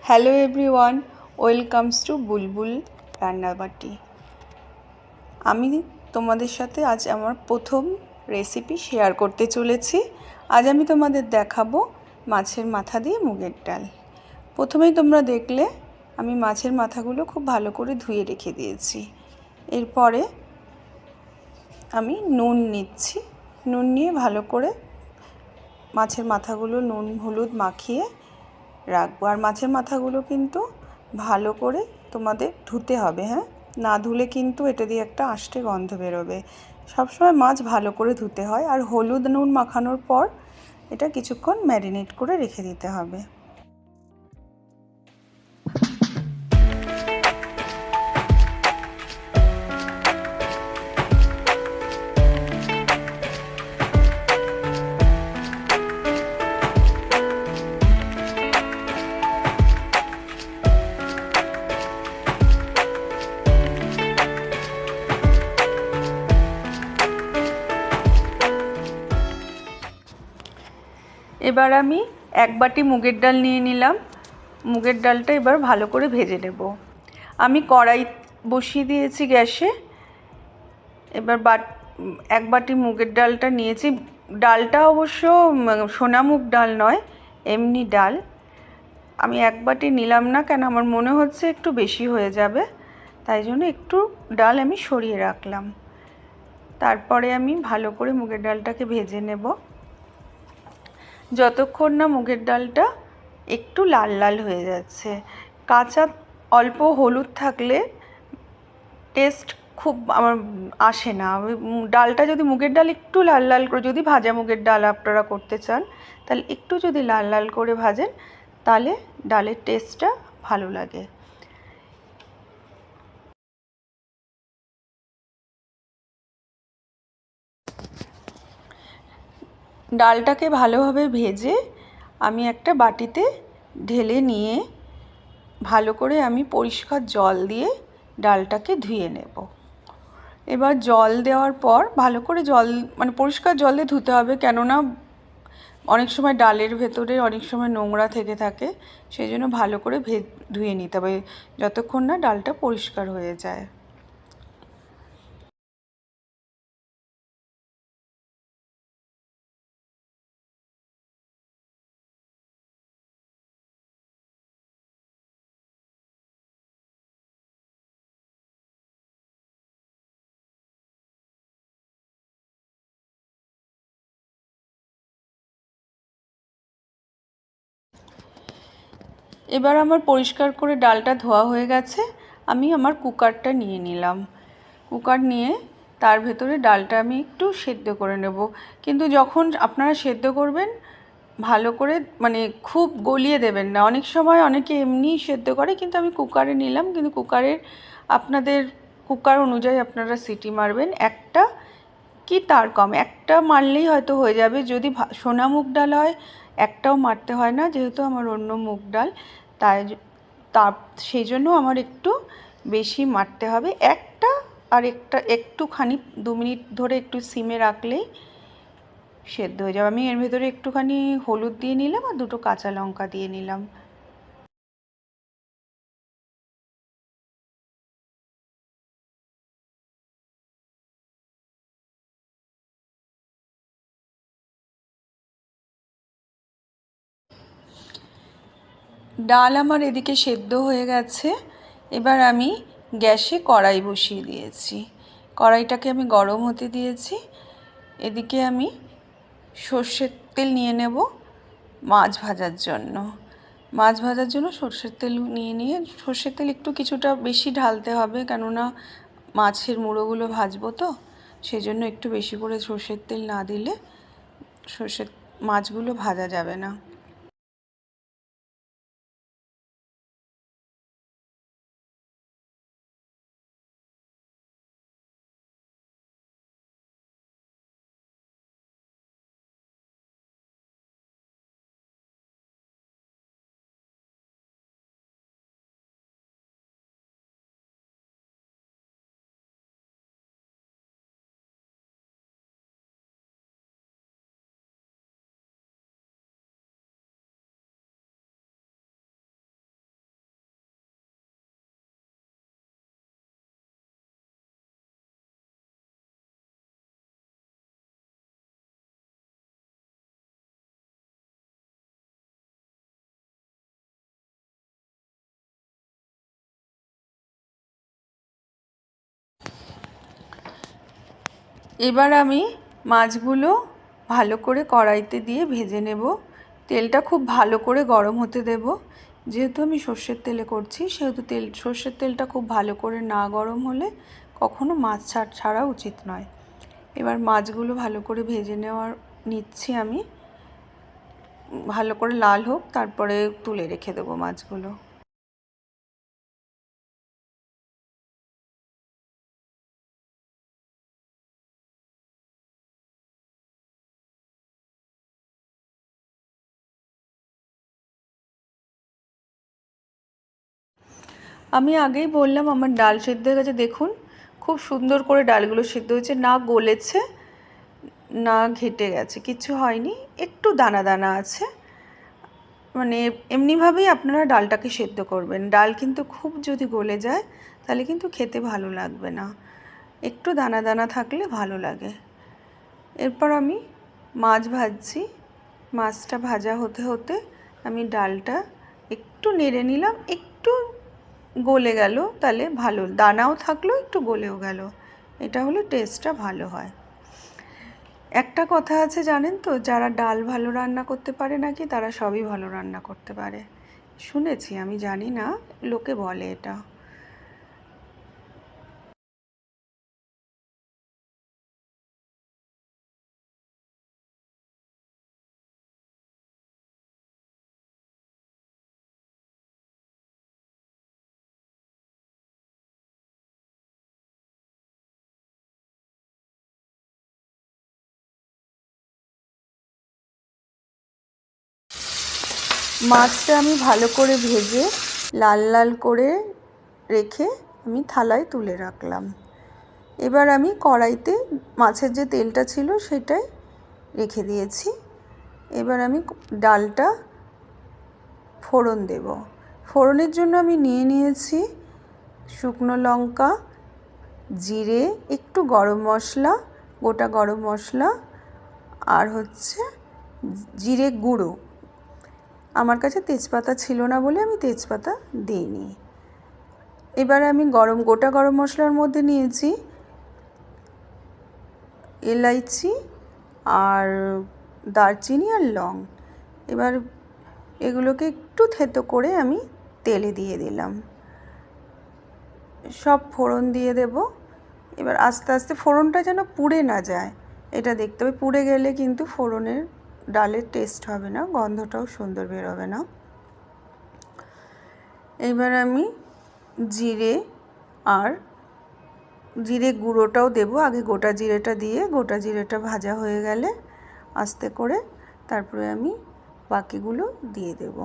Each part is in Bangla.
হ্যালো এভরিওয়ান, ওয়েলকামস টু বুলবুল রান্নাবাটি। আমি তোমাদের সাথে আজ আমার প্রথম রেসিপি শেয়ার করতে চলেছি। আজ আমি তোমাদের দেখাবো মাছের মাথা দিয়ে মুগের ডাল। প্রথমেই তোমরা দেখলে আমি মাছের মাথাগুলো খুব ভালো করে ধুয়ে রেখে দিয়েছি। এরপরে আমি নুন নিচ্ছি। নুন নিয়ে ভালো করে মাছের মাথাগুলো নুন হলুদ মাখিয়ে রাখবো। আর মাছের মাথাগুলো কিন্তু ভালো করে তোমাদের ধুতে হবে, হ্যাঁ, না ধুলে কিন্তু এটা দিয়ে একটা আষ্টে গন্ধ বেরোবে। সবসময় মাছ ভালো করে ধুতে হয়। আর হলুদ নুন মাখানোর পর এটা কিছুক্ষণ ম্যারিনেট করে রেখে দিতে হবে। এবার আমি এক বাটি মুগের ডাল নিয়ে নিলাম। মুগের ডালটা এবার ভালো করে ভেজে নেব। আমি কড়াই বসিয়ে দিয়েছি গ্যাসে। এবার এক বাটি মুগের ডালটা নিয়েছি। ডালটা অবশ্য সোনা মুগ ডাল নয়, এমনি ডাল। আমি এক বাটি নিলাম না, কেন আমার মনে হচ্ছে একটু বেশি হয়ে যাবে, তাই জন্য একটু ডাল আমি সরিয়ে রাখলাম। তারপরে আমি ভালো করে মুগের ডালটাকে ভেজে নেব, যতক্ষণ না মুগের ডালটা একটু লাল লাল হয়ে যাচ্ছে। কাঁচা অল্প হলুদ থাকলে টেস্ট খুব আমার আসে না। ডালটা যদি মুগের ডাল একটু লাল লাল করে, যদি ভাজা মুগের ডাল আপনারা করতে চান, তাহলে একটু যদি লাল লাল করে ভাজেন, তাহলে ডালের টেস্টটা ভালো লাগে। ডালটাকে ভালোভাবে ভেজে আমি একটা বাটিতে ঢেলে নিয়ে ভালো করে আমি পরিষ্কার জল দিয়ে ডালটাকে ধুয়ে নেব। এবার জল দেওয়ার পর ভালো করে পরিষ্কার জল দিয়ে ধুতে হবে, কেননা অনেক সময় ডালের ভেতরে অনেক সময় নোংরা থেকে থাকে। সেই জন্য ভালো করে ধুয়ে নিতে হবে যতক্ষণ না ডালটা পরিষ্কার হয়ে যায়। এবার আমার পরিষ্কার করে ডালটা ধোয়া হয়ে গেছে। আমি আমার কুকারটা নিয়ে নিলাম। কুকার নিয়ে তার ভেতরে ডালটা আমি একটু সেদ্ধ করে নেব। কিন্তু যখন আপনারা সেদ্ধ করবেন, ভালো করে খুব গলিয়ে দেবেন না। অনেক সময় অনেকে এমনি সেদ্ধ করে, কিন্তু আমি কুকারে নিলাম। কিন্তু আপনাদের কুকার অনুযায়ী আপনারা সিটি মারবেন। একটা কি তার কম, একটা মারলেই হয়তো হয়ে যাবে। যদি সোনা মুগ ডাল হয় একটাও মারতে হয় না, যেহেতু আমার অন্য মুগ ডাল, তাই সেই জন্য আমার একটু বেশি মারতে হবে। একটুখানি 2 মিনিট ধরে একটু সিমে রাখলেই সেদ্ধ হয়ে যাবে। আমি এর ভেতরে একটুখানি হলুদ দিয়ে নিলাম আর 2টো কাঁচা লঙ্কা দিয়ে নিলাম। ডাল আমার এদিকে সেদ্ধ হয়ে গেছে। এবার আমি গ্যাসে কড়াই বসিয়ে দিয়েছি। কড়াইটাকে আমি গরম হতে দিয়েছি। এদিকে আমি সর্ষের তেল নিয়ে নেব মাছ ভাজার জন্য। সর্ষের তেল নিয়ে সর্ষের তেল কিছুটা বেশি ঢালতে হবে, কেননা মাছের মুড়োগুলো ভাজবো তো, সেই জন্য একটু বেশি করে সর্ষের তেল না দিলে মাছগুলো ভাজা যাবে না। এবার আমি মাছগুলো ভালো করে কড়াইতে দিয়ে ভেজে নেব। তেলটা খুব ভালো করে গরম হতে দেব। যেহেতু আমি সর্ষের তেলে করছি সেহেতু সর্ষের তেলটা খুব ভালো করে না গরম হলে কখনো মাছ ছাড়া উচিত নয়। এবার মাছগুলো ভালো করে ভেজে নিচ্ছি আমি। ভালো করে লাল হোক, তারপরে তুলে রেখে দেবো মাছগুলো। আমি আগেই বললাম আমার ডাল সেদ্ধ হয়ে গেছে। দেখুন খুব সুন্দর করে ডালগুলো সেদ্ধ হয়েছে, না গলেছে না ঘেটে গেছে, কিছু হয়নি, একটু দানা দানা আছে। মানে এমনিভাবেই আপনারা ডালটাকে সেদ্ধ করবেন। ডাল কিন্তু খুব যদি গলে যায় তাহলে কিন্তু খেতে ভালো লাগবে না, একটু দানা দানা থাকলে ভালো লাগে। এরপর আমি মাছ ভাজছি। মাছটা ভাজা হতে হতে আমি ডালটা একটু নেড়ে নিলাম, একটু গলে গেল তাহলে ভালো, দানাও থাকলো একটু গলেও গেল, এটা হলে টেস্টটা ভালো হয়। একটা কথা আছে জানেন তো, যারা ডাল ভালো রান্না করতে পারে নাকি তারা সবই ভালো রান্না করতে পারে, শুনেছি, আমি জানি না, লোকে বলে এটা। মাছটা আমি ভালো করে ভেজে লাল লাল করে রেখে আমি থালায় তুলে রাখলাম। এবার আমি কড়াইতে মাছের যে তেলটা ছিল সেটাই রেখে দিয়েছি। এবার আমি ডালটা ফোড়ন দেব। ফোড়নের জন্য আমি নিয়েছি শুকনো লঙ্কা, জিরে, একটু গরম মশলা, গোটা গরম মশলা, আর হচ্ছে জিরে গুঁড়ো। আমার কাছে তেজপাতা ছিল না বলে আমি তেজপাতা দিইনি। এবার আমি গোটা গরম মশলার মধ্যে নিয়েছি এলাইচি আর দারচিনি আর লং। এবার এগুলোকে একটু থেতো করে আমি তেলে দিয়ে দিলাম, সব ফোড়ন দিয়ে দেব। এবার আস্তে আস্তে ফোড়নটা যেন পুড়ে না যায় এটা দেখতে হবে, পুড়ে গেলে কিন্তু ফোড়নের ডালের টেস্ট হবে না, গন্ধটাও সুন্দর বেরোবে না। এবার আমি জিরে আর জিরে গুঁড়োটাও দেব, আগে গোটা জিরেটা দিয়ে গোটা জিরেটা ভাজা হয়ে গেলে আস্তে করে তারপরে আমি বাকিগুলো দিয়ে দেব।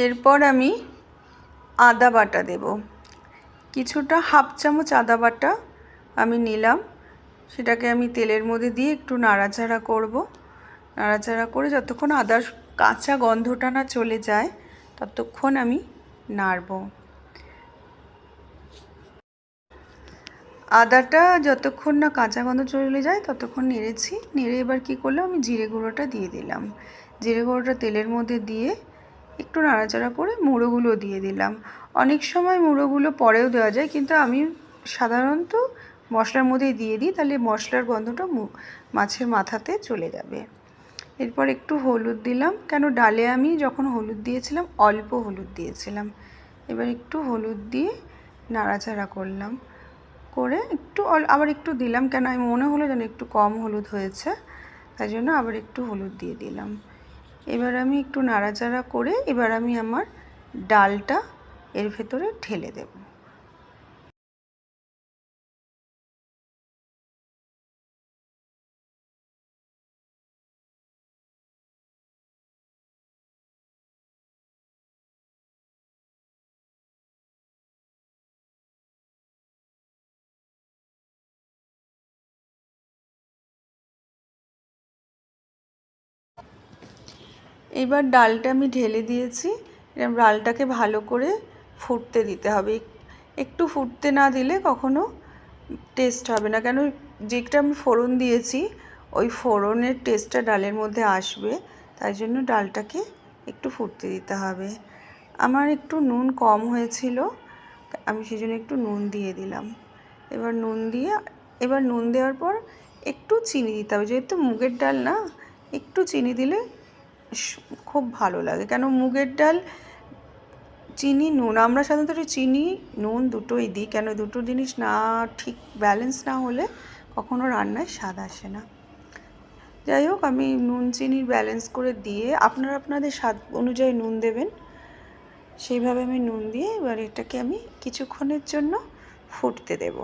এরপর আমি আদা বাটা দেব, কিছুটা হাফ চামচ আদা বাটা আমি নিলাম, সেটাকে আমি তেলের মধ্যে দিয়ে একটু নাড়াচাড়া করব। নাড়াচাড়া করে যতক্ষণ আদার কাঁচা গন্ধটা না চলে যায় ততক্ষণ আমি নাড়ব। আদাটা যতক্ষণ না কাঁচা গন্ধ চলে যায় ততক্ষণ নেড়েছি। নেড়ে এবার কী করলাম, আমি জিরে গুঁড়োটা দিয়ে দিলাম। জিরে গুঁড়োটা তেলের মধ্যে দিয়ে একটু নাড়াচাড়া করে মুড়োগুলো দিয়ে দিলাম। অনেক সময় মুড়োগুলো পরেও দেওয়া যায়, কিন্তু আমি সাধারণত মশলার মধ্যেই দিয়ে দিই, তাহলে মশলার গন্ধটা মাছের মাথাতে চলে যাবে। এরপর একটু হলুদ দিলাম, কেন ডালে আমি যখন হলুদ দিয়েছিলাম অল্প হলুদ দিয়েছিলাম। এবার একটু হলুদ দিয়ে নাড়াচাড়া করলাম, করে আবার একটু দিলাম, কেন আমি মনে হলো যেন একটু কম হলুদ হয়েছে, তাই জন্য আবার একটু হলুদ দিয়ে দিলাম। এবার আমি একটু নাড়াচাড়া করে এবার আমি আমার ডালটা এর ভেতরে ঢেলে দেব। এবার ডালটা আমি ঢেলে দিয়েছি। এবার ডালটাকে ভালো করে ফুটতে দিতে হবে, একটু ফুটতে না দিলে কখনো টেস্ট হবে না, কেন যেটা আমি ফোড়ন দিয়েছি ওই ফোড়নের টেস্টটা ডালের মধ্যে আসবে, তাই জন্য ডালটাকে একটু ফুটতে দিতে হবে। আমার একটু নুন কম হয়েছিল, আমি সেই জন্য একটু নুন দিয়ে দিলাম। এবার নুন দেওয়ার পর একটু চিনি দিতে হবে, যেহেতু মুগের ডাল না, একটু চিনি দিলে খুব ভালো লাগে। কেন মুগের ডাল চিনি নুন, আমরা সাধারণত চিনি নুন দুটোই দিই, কেন দুটো জিনিস না ঠিক ব্যালেন্স না হলে কখনো রান্নায় স্বাদ আসে না। যাই হোক, আমি নুন চিনির ব্যালেন্স করে দিয়ে, আপনারা আপনাদের স্বাদ অনুযায়ী নুন দেবেন, সেইভাবে আমি নুন দিয়ে এবার এটাকে আমি কিছুক্ষণের জন্য ফুটতে দেব।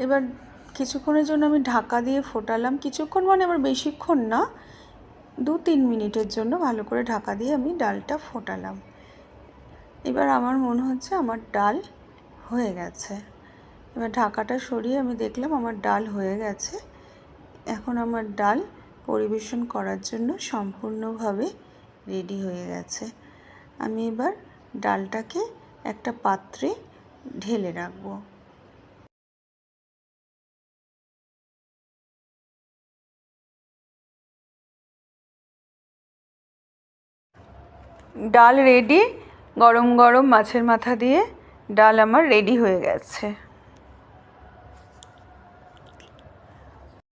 এবার কিছুক্ষণের জন্য আমি ঢাকা দিয়ে ফোটালাম, কিছুক্ষণ মানে আবার বেশিক্ষণ না, 2-3 মিনিটের জন্য ভালো করে ঢাকা দিয়ে আমি ডালটা ফোটালাম। এবার আমার মনে হচ্ছে আমার ডাল হয়ে গেছে। এবার ঢাকাটা সরিয়ে আমি দেখলাম আমার ডাল হয়ে গেছে। এখন আমার ডাল পরিবেশন করার জন্য সম্পূর্ণভাবে রেডি হয়ে গেছে। আমি এবার ডালটাকে একটা পাত্রে ঢেলে রাখবো। ডাল রেডি, গরম গরম মাছের মাথা দিয়ে ডাল আমার রেডি হয়ে গেছে।